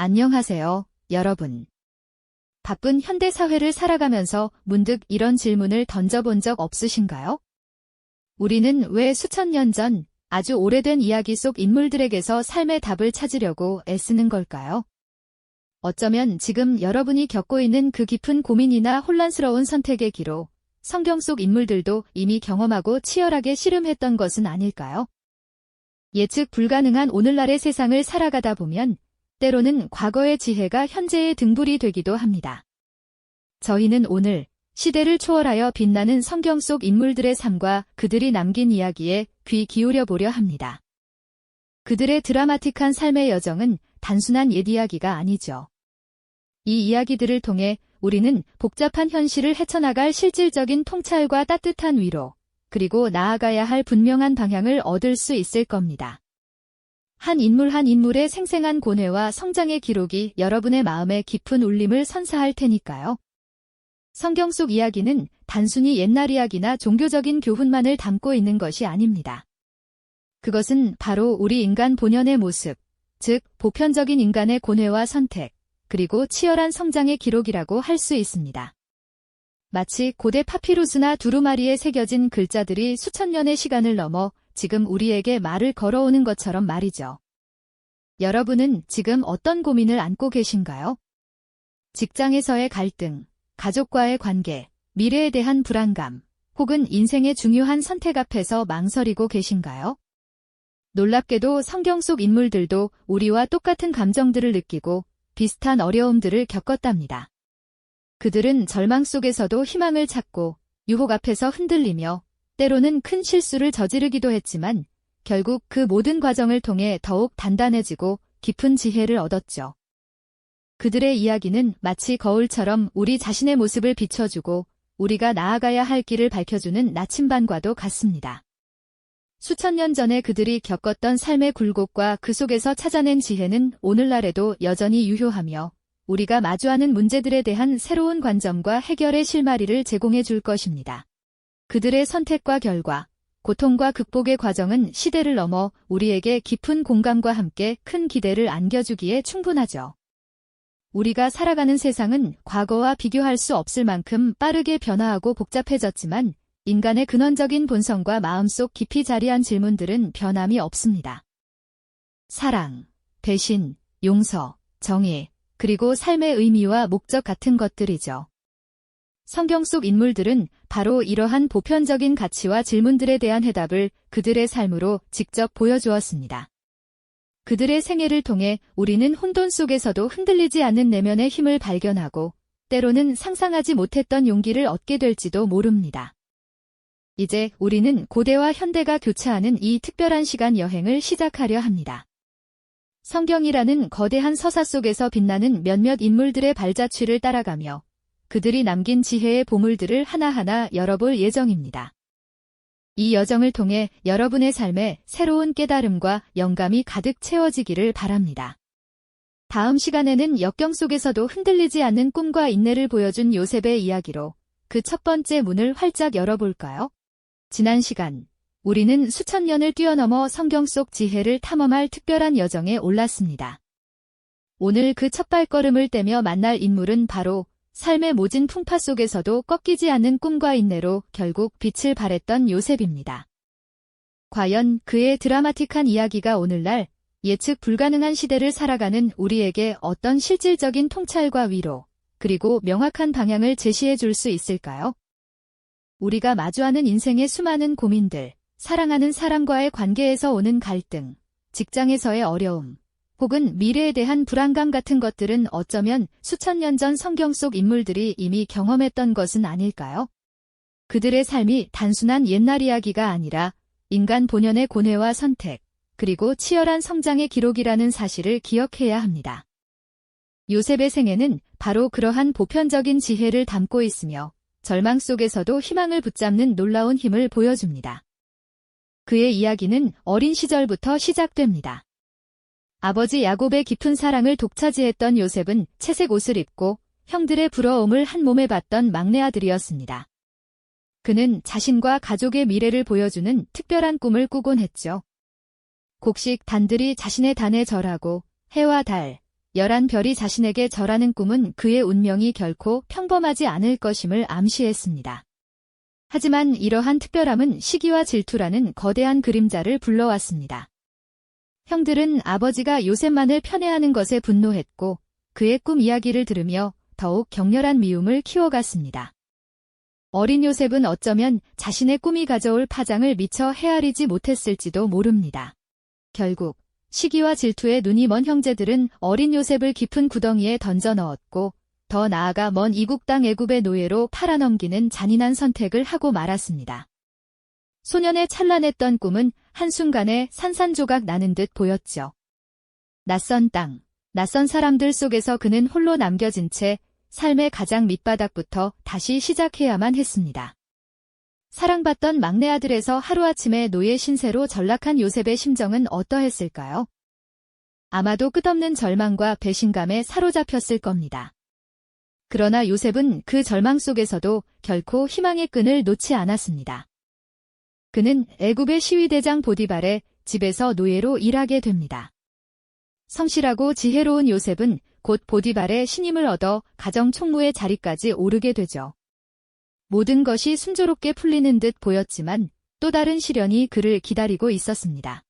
안녕하세요, 여러분. 바쁜 현대 사회를 살아가면서 문득 이런 질문을 던져본 적 없으신가요? 우리는 왜 수천 년 전 아주 오래된 이야기 속 인물들에게서 삶의 답을 찾으려고 애쓰는 걸까요? 어쩌면 지금 여러분이 겪고 있는 그 깊은 고민이나 혼란스러운 선택의 기로 성경 속 인물들도 이미 경험하고 치열하게 씨름했던 것은 아닐까요? 예측 불가능한 오늘날의 세상을 살아가다 보면 때로는 과거의 지혜가 현재의 등불이 되기도 합니다. 저희는 오늘 시대를 초월하여 빛나는 성경 속 인물들의 삶과 그들이 남긴 이야기에 귀 기울여 보려 합니다. 그들의 드라마틱한 삶의 여정은 단순한 옛 이야기가 아니죠. 이 이야기들을 통해 우리는 복잡한 현실을 헤쳐나갈 실질적인 통찰과 따뜻한 위로, 그리고 나아가야 할 분명한 방향을 얻을 수 있을 겁니다. 한 인물의 생생한 고뇌와 성장의 기록이 여러분의 마음에 깊은 울림을 선사할 테니까요. 성경 속 이야기는 단순히 옛날 이야기나 종교적인 교훈만을 담고 있는 것이 아닙니다. 그것은 바로 우리 인간 본연의 모습, 즉 보편적인 인간의 고뇌와 선택, 그리고 치열한 성장의 기록이라고 할 수 있습니다. 마치 고대 파피루스나 두루마리에 새겨진 글자들이 수천 년의 시간을 넘어 지금 우리에게 말을 걸어오는 것처럼 말이죠. 여러분은 지금 어떤 고민을 안고 계신가요? 직장에서의 갈등, 가족과의 관계, 미래에 대한 불안감, 혹은 인생의 중요한 선택 앞에서 망설이고 계신가요? 놀랍게도 성경 속 인물들도 우리와 똑같은 감정들을 느끼고 비슷한 어려움들을 겪었답니다. 그들은 절망 속에서도 희망을 찾고 유혹 앞에서 흔들리며 때로는 큰 실수를 저지르기도 했지만 결국 그 모든 과정을 통해 더욱 단단해지고 깊은 지혜를 얻었죠. 그들의 이야기는 마치 거울처럼 우리 자신의 모습을 비춰주고 우리가 나아가야 할 길을 밝혀주는 나침반과도 같습니다. 수천 년 전에 그들이 겪었던 삶의 굴곡과 그 속에서 찾아낸 지혜는 오늘날에도 여전히 유효하며 우리가 마주하는 문제들에 대한 새로운 관점과 해결의 실마리를 제공해 줄 것입니다. 그들의 선택과 결과, 고통과 극복의 과정은 시대를 넘어 우리에게 깊은 공감과 함께 큰 기대를 안겨주기에 충분하죠. 우리가 살아가는 세상은 과거와 비교할 수 없을 만큼 빠르게 변화하고 복잡해졌지만 인간의 근원적인 본성과 마음속 깊이 자리한 질문들은 변함이 없습니다. 사랑, 배신, 용서, 정의, 그리고 삶의 의미와 목적 같은 것들이죠. 성경 속 인물들은 바로 이러한 보편적인 가치와 질문들에 대한 해답을 그들의 삶으로 직접 보여주었습니다. 그들의 생애를 통해 우리는 혼돈 속에서도 흔들리지 않는 내면의 힘을 발견하고 때로는 상상하지 못했던 용기를 얻게 될지도 모릅니다. 이제 우리는 고대와 현대가 교차하는 이 특별한 시간 여행을 시작하려 합니다. 성경이라는 거대한 서사 속에서 빛나는 몇몇 인물들의 발자취를 따라가며 그들이 남긴 지혜의 보물들을 하나하나 열어볼 예정입니다. 이 여정을 통해 여러분의 삶에 새로운 깨달음과 영감이 가득 채워지기를 바랍니다. 다음 시간에는 역경 속에서도 흔들리지 않는 꿈과 인내를 보여준 요셉의 이야기로 그 첫 번째 문을 활짝 열어볼까요? 지난 시간, 우리는 수천 년을 뛰어넘어 성경 속 지혜를 탐험할 특별한 여정에 올랐습니다. 오늘 그 첫 발걸음을 떼며 만날 인물은 바로 삶의 모진 풍파 속에서도 꺾이지 않는 꿈과 인내로 결국 빛을 발했던 요셉입니다. 과연 그의 드라마틱한 이야기가 오늘날 예측 불가능한 시대를 살아가는 우리에게 어떤 실질적인 통찰과 위로, 그리고 명확한 방향을 제시해 줄 수 있을까요? 우리가 마주하는 인생의 수많은 고민들, 사랑하는 사람과의 관계에서 오는 갈등, 직장에서의 어려움, 혹은 미래에 대한 불안감 같은 것들은 어쩌면 수천 년 전 성경 속 인물들이 이미 경험했던 것은 아닐까요? 그들의 삶이 단순한 옛날 이야기가 아니라 인간 본연의 고뇌와 선택, 그리고 치열한 성장의 기록이라는 사실을 기억해야 합니다. 요셉의 생애는 바로 그러한 보편적인 지혜를 담고 있으며 절망 속에서도 희망을 붙잡는 놀라운 힘을 보여줍니다. 그의 이야기는 어린 시절부터 시작됩니다. 아버지 야곱의 깊은 사랑을 독차지했던 요셉은 채색 옷을 입고 형들의 부러움을 한 몸에 받던 막내 아들이었습니다. 그는 자신과 가족의 미래를 보여주는 특별한 꿈을 꾸곤 했죠. 곡식 단들이 자신의 단에 절하고 해와 달, 별이 자신에게 절하는 꿈은 그의 운명이 결코 평범하지 않을 것임을 암시했습니다. 하지만 이러한 특별함은 시기와 질투라는 거대한 그림자를 불러왔습니다. 형들은 아버지가 요셉만을 편애하는 것에 분노했고 그의 꿈 이야기를 들으며 더욱 격렬한 미움을 키워갔습니다. 어린 요셉은 어쩌면 자신의 꿈이 가져올 파장을 미처 헤아리지 못했을지도 모릅니다. 결국 시기와 질투에 눈이 먼 형제들은 어린 요셉을 깊은 구덩이에 던져 넣었고 더 나아가 먼 이국 땅 애굽의 노예로 팔아넘기는 잔인한 선택을 하고 말았습니다. 소년의 찬란했던 꿈은 한순간에 산산조각 나는 듯 보였죠. 낯선 땅, 낯선 사람들 속에서 그는 홀로 남겨진 채 삶의 가장 밑바닥부터 다시 시작해야만 했습니다. 사랑받던 막내 아들에서 하루아침에 노예 신세로 전락한 요셉의 심정은 어떠했을까요? 아마도 끝없는 절망과 배신감에 사로잡혔을 겁니다. 그러나 요셉은 그 절망 속에서도 결코 희망의 끈을 놓지 않았습니다. 그는 애굽의 시위대장 보디발의 집에서 노예로 일하게 됩니다. 성실하고 지혜로운 요셉은 곧 보디발의 신임을 얻어 가정 총무의 자리까지 오르게 되죠. 모든 것이 순조롭게 풀리는 듯 보였지만 또 다른 시련이 그를 기다리고 있었습니다.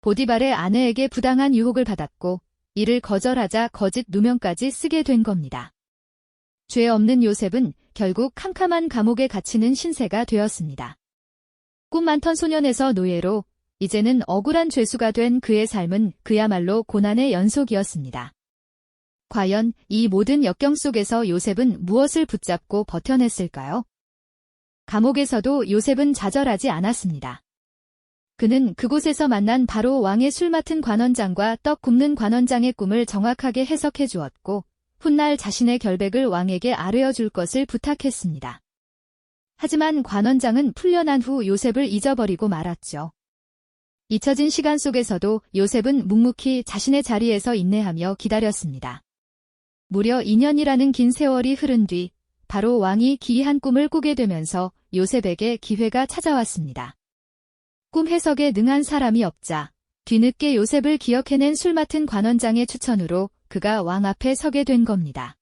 보디발의 아내에게 부당한 유혹을 받았고 이를 거절하자 거짓 누명까지 쓰게 된 겁니다. 죄 없는 요셉은 결국 캄캄한 감옥에 갇히는 신세가 되었습니다. 꿈 많던 소년에서 노예로 이제는 억울한 죄수가 된 그의 삶은 그야말로 고난의 연속이었습니다. 과연 이 모든 역경 속에서 요셉은 무엇을 붙잡고 버텨냈을까요? 감옥에서도 요셉은 좌절하지 않았습니다. 그는 그곳에서 만난 바로 왕의 술 맡은 관원장과 떡 굽는 관원장의 꿈을 정확하게 해석해 주었고 훗날 자신의 결백을 왕에게 아뢰어 줄 것을 부탁했습니다. 하지만 관원장은 풀려난 후 요셉을 잊어버리고 말았죠. 잊혀진 시간 속에서도 요셉은 묵묵히 자신의 자리에서 인내하며 기다렸습니다. 무려 2년이라는 긴 세월이 흐른 뒤 바로 왕이 기이한 꿈을 꾸게 되면서 요셉에게 기회가 찾아왔습니다. 꿈 해석에 능한 사람이 없자 뒤늦게 요셉을 기억해낸 술 맡은 관원장의 추천으로 그가 왕 앞에 서게 된 겁니다.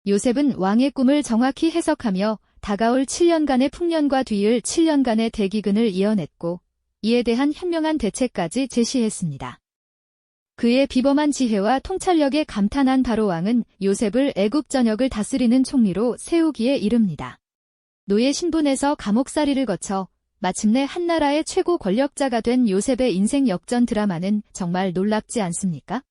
요셉은 왕의 꿈을 정확히 해석하며 다가올 7년간의 풍년과 뒤을 7년간의 대기근을 이어냈고 이에 대한 현명한 대책까지 제시했습니다. 그의 비범한 지혜와 통찰력에 감탄한 바로 왕은 요셉을 애굽 전역을 다스리는 총리로 세우기에 이릅니다. 노예 신분에서 감옥살이를 거쳐 마침내 한나라의 최고 권력자가 된 요셉의 인생 역전 드라마는 정말 놀랍지 않습니까?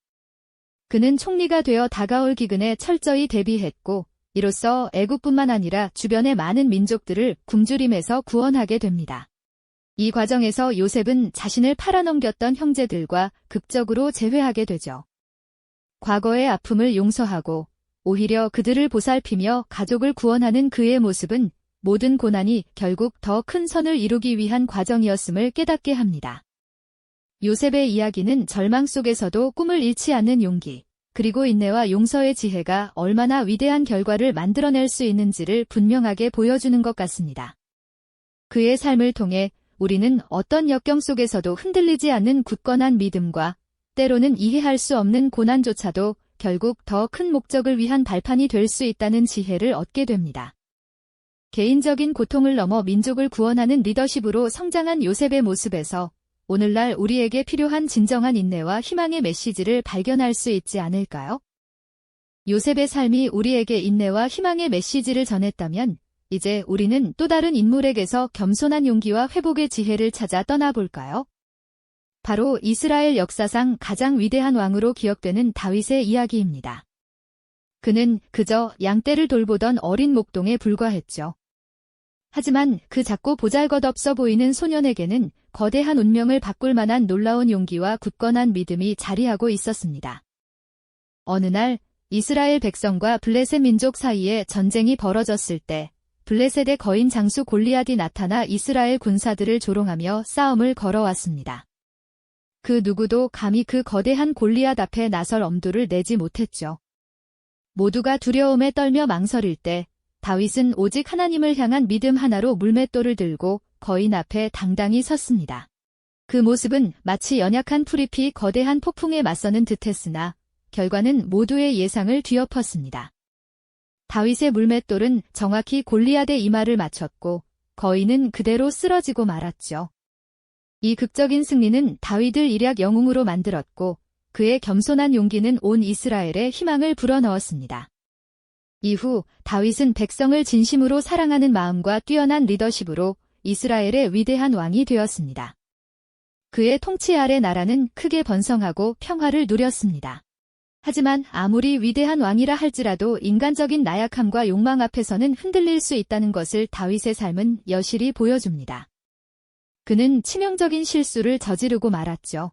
그는 총리가 되어 다가올 기근에 철저히 대비했고 이로써 애굽뿐만 아니라 주변의 많은 민족들을 굶주림에서 구원하게 됩니다. 이 과정에서 요셉은 자신을 팔아넘겼던 형제들과 극적으로 재회하게 되죠. 과거의 아픔을 용서하고 오히려 그들을 보살피며 가족을 구원하는 그의 모습은 모든 고난이 결국 더 큰 선을 이루기 위한 과정이었음을 깨닫게 합니다. 요셉의 이야기는 절망 속에서도 꿈을 잃지 않는 용기, 그리고 인내와 용서의 지혜가 얼마나 위대한 결과를 만들어낼 수 있는지를 분명하게 보여주는 것 같습니다. 그의 삶을 통해 우리는 어떤 역경 속에서도 흔들리지 않는 굳건한 믿음과 때로는 이해할 수 없는 고난조차도 결국 더 큰 목적을 위한 발판이 될 수 있다는 지혜를 얻게 됩니다. 개인적인 고통을 넘어 민족을 구원하는 리더십으로 성장한 요셉의 모습에서 오늘날 우리에게 필요한 진정한 인내와 희망의 메시지를 발견할 수 있지 않을까요? 요셉의 삶이 우리에게 인내와 희망의 메시지를 전했다면 이제 우리는 또 다른 인물에게서 겸손한 용기와 회복의 지혜를 찾아 떠나볼까요? 바로 이스라엘 역사상 가장 위대한 왕으로 기억되는 다윗의 이야기입니다. 그는 그저 양떼를 돌보던 어린 목동에 불과했죠. 하지만 그 작고 보잘것없어 보이는 소년에게는 거대한 운명을 바꿀 만한 놀라운 용기와 굳건한 믿음이 자리하고 있었습니다. 어느 날 이스라엘 백성과 블레셋 민족 사이에 전쟁이 벌어졌을 때 블레셋의 거인 장수 골리앗이 나타나 이스라엘 군사들을 조롱하며 싸움을 걸어왔습니다. 그 누구도 감히 그 거대한 골리앗 앞에 나설 엄두를 내지 못했죠. 모두가 두려움에 떨며 망설일 때 다윗은 오직 하나님을 향한 믿음 하나로 물맷돌을 들고 거인 앞에 당당히 섰습니다. 그 모습은 마치 연약한 풀잎이 거대한 폭풍에 맞서는 듯했으나 결과는 모두의 예상을 뒤엎었습니다. 다윗의 물맷돌은 정확히 골리앗의 이마를 맞췄고 거인은 그대로 쓰러지고 말았죠. 이 극적인 승리는 다윗을 일약 영웅으로 만들었고 그의 겸손한 용기는 온 이스라엘에 희망을 불어넣었습니다. 이후 다윗은 백성을 진심으로 사랑하는 마음과 뛰어난 리더십으로 이스라엘의 위대한 왕이 되었습니다. 그의 통치 아래 나라는 크게 번성하고 평화를 누렸습니다. 하지만 아무리 위대한 왕이라 할지라도 인간적인 나약함과 욕망 앞에서는 흔들릴 수 있다는 것을 다윗의 삶은 여실히 보여줍니다. 그는 치명적인 실수를 저지르고 말았죠.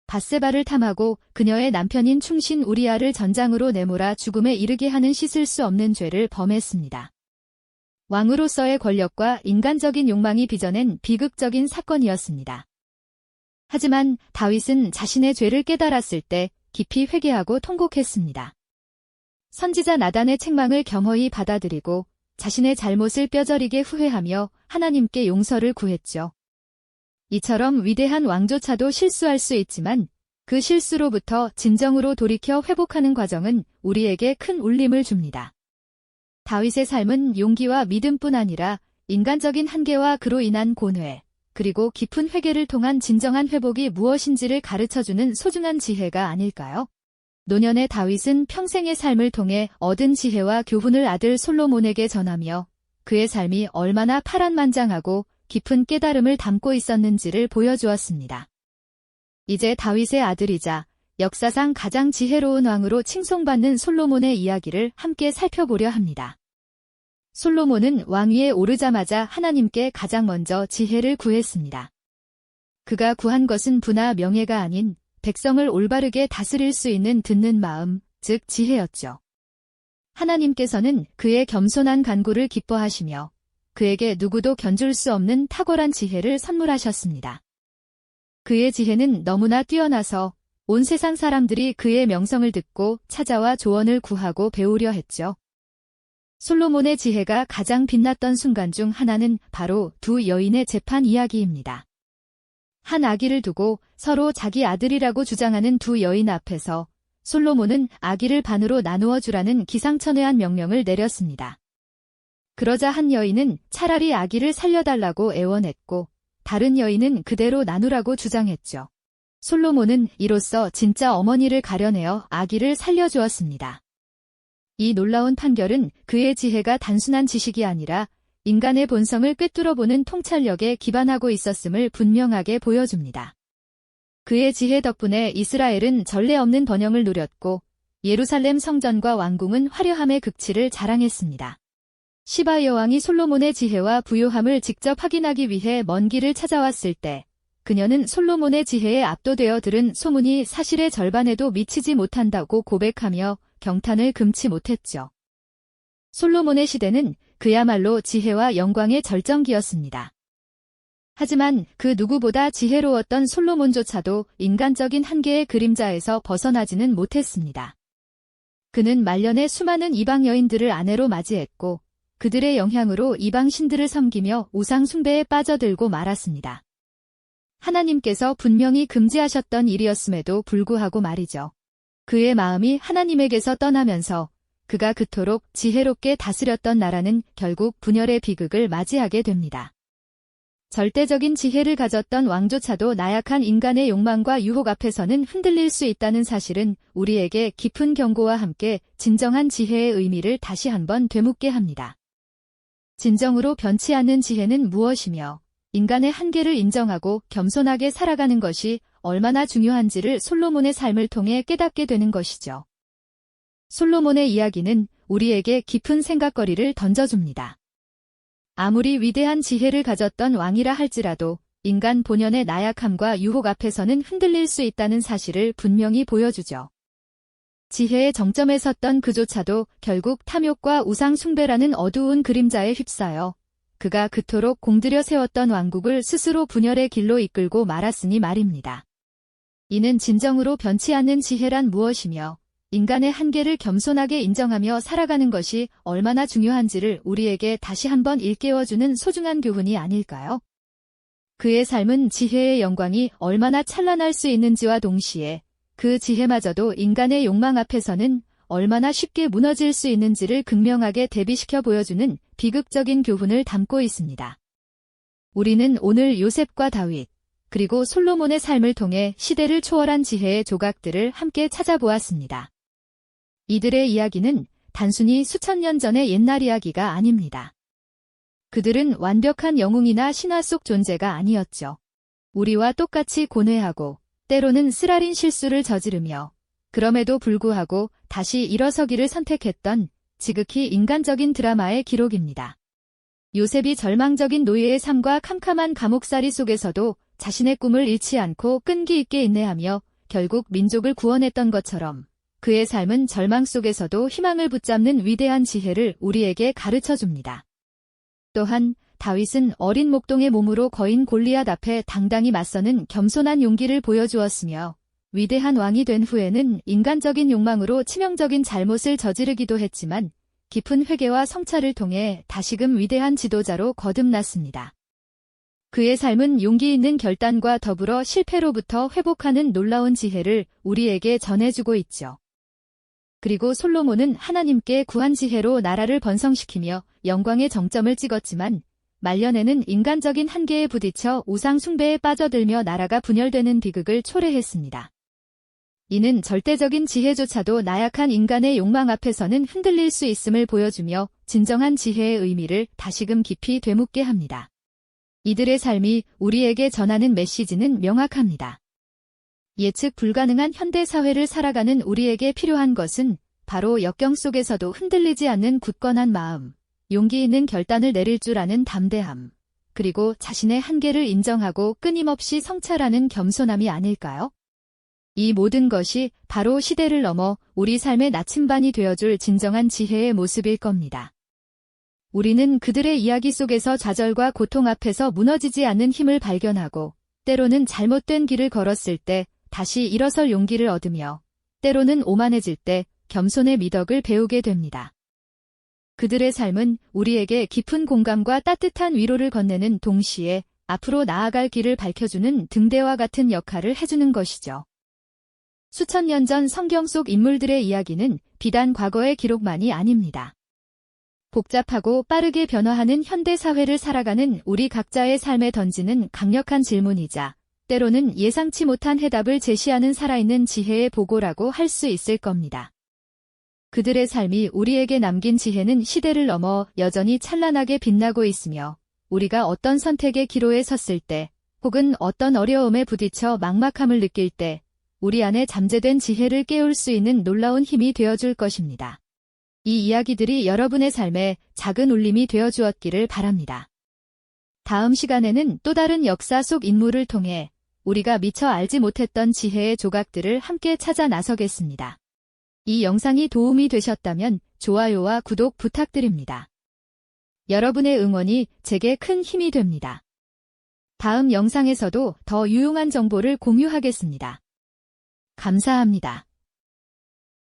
밧세바를 탐하고 그녀의 남편인 충신 우리아를 전장으로 내몰아 죽음에 이르게 하는 씻을 수 없는 죄를 범했습니다. 왕으로서의 권력과 인간적인 욕망이 빚어낸 비극적인 사건이었습니다. 하지만 다윗은 자신의 죄를 깨달았을 때 깊이 회개하고 통곡했습니다. 선지자 나단의 책망을 겸허히 받아들이고 자신의 잘못을 뼈저리게 후회하며 하나님께 용서를 구했죠. 이처럼 위대한 왕조차도 실수할 수 있지만 그 실수로부터 진정으로 돌이켜 회복하는 과정은 우리에게 큰 울림을 줍니다. 다윗의 삶은 용기와 믿음뿐 아니라 인간적인 한계와 그로 인한 고뇌, 그리고 깊은 회개를 통한 진정한 회복이 무엇인지를 가르쳐주는 소중한 지혜가 아닐까요? 노년의 다윗은 평생의 삶을 통해 얻은 지혜와 교훈을 아들 솔로몬에게 전하며 그의 삶이 얼마나 파란만장하고 깊은 깨달음을 담고 있었는지를 보여주었습니다. 이제 다윗의 아들이자 역사상 가장 지혜로운 왕으로 칭송받는 솔로몬의 이야기를 함께 살펴보려 합니다. 솔로몬은 왕위에 오르자마자 하나님께 가장 먼저 지혜를 구했습니다. 그가 구한 것은 부나 명예가 아닌 백성을 올바르게 다스릴 수 있는 듣는 마음, 즉 지혜였죠. 하나님께서는 그의 겸손한 간구를 기뻐하시며 그에게 누구도 견줄 수 없는 탁월한 지혜를 선물하셨습니다. 그의 지혜는 너무나 뛰어나서 온 세상 사람들이 그의 명성을 듣고 찾아와 조언을 구하고 배우려 했죠. 솔로몬의 지혜가 가장 빛났던 순간 중 하나는 바로 두 여인의 재판 이야기입니다. 한 아기를 두고 서로 자기 아들이라고 주장하는 두 여인 앞에서 솔로몬은 아기를 반으로 나누어 주라는 기상천외한 명령을 내렸습니다. 그러자 한 여인은 차라리 아기를 살려달라고 애원했고 다른 여인은 그대로 나누라고 주장했죠. 솔로몬은 이로써 진짜 어머니를 가려내어 아기를 살려주었습니다. 이 놀라운 판결은 그의 지혜가 단순한 지식이 아니라 인간의 본성을 꿰뚫어보는 통찰력에 기반하고 있었음을 분명하게 보여줍니다. 그의 지혜 덕분에 이스라엘은 전례 없는 번영을 누렸고 예루살렘 성전과 왕궁은 화려함의 극치를 자랑했습니다. 시바 여왕이 솔로몬의 지혜와 부요함을 직접 확인하기 위해 먼 길을 찾아왔을 때 그녀는 솔로몬의 지혜에 압도되어 들은 소문이 사실의 절반에도 미치지 못한다고 고백하며 경탄을 금치 못했죠. 솔로몬의 시대는 그야말로 지혜와 영광의 절정기였습니다. 하지만 그 누구보다 지혜로웠던 솔로몬조차도 인간적인 한계의 그림자에서 벗어나지는 못했습니다. 그는 말년에 수많은 이방 여인들을 아내로 맞이했고 그들의 영향으로 이방 신들을 섬기며 우상 숭배에 빠져들고 말았습니다. 하나님께서 분명히 금지하셨던 일이었음에도 불구하고 말이죠. 그의 마음이 하나님에게서 떠나면서 그가 그토록 지혜롭게 다스렸던 나라는 결국 분열의 비극을 맞이하게 됩니다. 절대적인 지혜를 가졌던 왕조차도 나약한 인간의 욕망과 유혹 앞에서는 흔들릴 수 있다는 사실은 우리에게 깊은 경고와 함께 진정한 지혜의 의미를 다시 한번 되묻게 합니다. 진정으로 변치 않는 지혜는 무엇이며 인간의 한계를 인정하고 겸손하게 살아가는 것이 얼마나 중요한지를 솔로몬의 삶을 통해 깨닫게 되는 것이죠. 솔로몬의 이야기는 우리에게 깊은 생각거리를 던져줍니다. 아무리 위대한 지혜를 가졌던 왕이라 할지라도 인간 본연의 나약함과 유혹 앞에서는 흔들릴 수 있다는 사실을 분명히 보여주죠. 지혜의 정점에 섰던 그조차도 결국 탐욕과 우상 숭배라는 어두운 그림자에 휩싸여 그가 그토록 공들여 세웠던 왕국을 스스로 분열의 길로 이끌고 말았으니 말입니다. 이는 진정으로 변치 않는 지혜란 무엇이며 인간의 한계를 겸손하게 인정하며 살아가는 것이 얼마나 중요한지를 우리에게 다시 한번 일깨워주는 소중한 교훈이 아닐까요? 그의 삶은 지혜의 영광이 얼마나 찬란할 수 있는지와 동시에 그 지혜마저도 인간의 욕망 앞에서는 얼마나 쉽게 무너질 수 있는지를 극명하게 대비시켜 보여주는 비극적인 교훈을 담고 있습니다. 우리는 오늘 요셉과 다윗, 그리고 솔로몬의 삶을 통해 시대를 초월한 지혜의 조각들을 함께 찾아보았습니다. 이들의 이야기는 단순히 수천 년 전의 옛날 이야기가 아닙니다. 그들은 완벽한 영웅이나 신화 속 존재가 아니었죠. 우리와 똑같이 고뇌하고 때로는 쓰라린 실수를 저지르며 그럼에도 불구하고 다시 일어서기를 선택했던 지극히 인간적인 드라마의 기록입니다. 요셉이 절망적인 노예의 삶과 캄캄한 감옥살이 속에서도 자신의 꿈을 잃지 않고 끈기 있게 인내하며 결국 민족을 구원했던 것처럼 그의 삶은 절망 속에서도 희망을 붙잡는 위대한 지혜를 우리에게 가르쳐줍니다. 또한 다윗은 어린 목동의 몸으로 거인 골리앗 앞에 당당히 맞서는 겸손한 용기를 보여주었으며 위대한 왕이 된 후에는 인간적인 욕망으로 치명적인 잘못을 저지르기도 했지만 깊은 회개와 성찰을 통해 다시금 위대한 지도자로 거듭났습니다. 그의 삶은 용기 있는 결단과 더불어 실패로부터 회복하는 놀라운 지혜를 우리에게 전해주고 있죠. 그리고 솔로몬은 하나님께 구한 지혜로 나라를 번성시키며 영광의 정점을 찍었지만 말년에는 인간적인 한계에 부딪혀 우상 숭배에 빠져들며 나라가 분열되는 비극을 초래했습니다. 이는 절대적인 지혜조차도 나약한 인간의 욕망 앞에서는 흔들릴 수 있음을 보여주며 진정한 지혜의 의미를 다시금 깊이 되묻게 합니다. 이들의 삶이 우리에게 전하는 메시지는 명확합니다. 예측 불가능한 현대 사회를 살아가는 우리에게 필요한 것은 바로 역경 속에서도 흔들리지 않는 굳건한 마음, 용기 있는 결단을 내릴 줄 아는 담대함, 그리고 자신의 한계를 인정하고 끊임없이 성찰하는 겸손함이 아닐까요? 이 모든 것이 바로 시대를 넘어 우리 삶의 나침반이 되어줄 진정한 지혜의 모습일 겁니다. 우리는 그들의 이야기 속에서 좌절과 고통 앞에서 무너지지 않는 힘을 발견하고 때로는 잘못된 길을 걸었을 때 다시 일어설 용기를 얻으며 때로는 오만해질 때 겸손의 미덕을 배우게 됩니다. 그들의 삶은 우리에게 깊은 공감과 따뜻한 위로를 건네는 동시에 앞으로 나아갈 길을 밝혀주는 등대와 같은 역할을 해주는 것이죠. 수천 년 전 성경 속 인물들의 이야기는 비단 과거의 기록만이 아닙니다. 복잡하고 빠르게 변화하는 현대 사회를 살아가는 우리 각자의 삶에 던지는 강력한 질문이자 때로는 예상치 못한 해답을 제시하는 살아있는 지혜의 보고라고 할 수 있을 겁니다. 그들의 삶이 우리에게 남긴 지혜는 시대를 넘어 여전히 찬란하게 빛나고 있으며 우리가 어떤 선택의 기로에 섰을 때 혹은 어떤 어려움에 부딪혀 막막함을 느낄 때 우리 안에 잠재된 지혜를 깨울 수 있는 놀라운 힘이 되어줄 것입니다. 이 이야기들이 여러분의 삶에 작은 울림이 되어주었기를 바랍니다. 다음 시간에는 또 다른 역사 속 인물을 통해 우리가 미처 알지 못했던 지혜의 조각들을 함께 찾아 나서겠습니다. 이 영상이 도움이 되셨다면 좋아요와 구독 부탁드립니다. 여러분의 응원이 제게 큰 힘이 됩니다. 다음 영상에서도 더 유용한 정보를 공유하겠습니다. 감사합니다.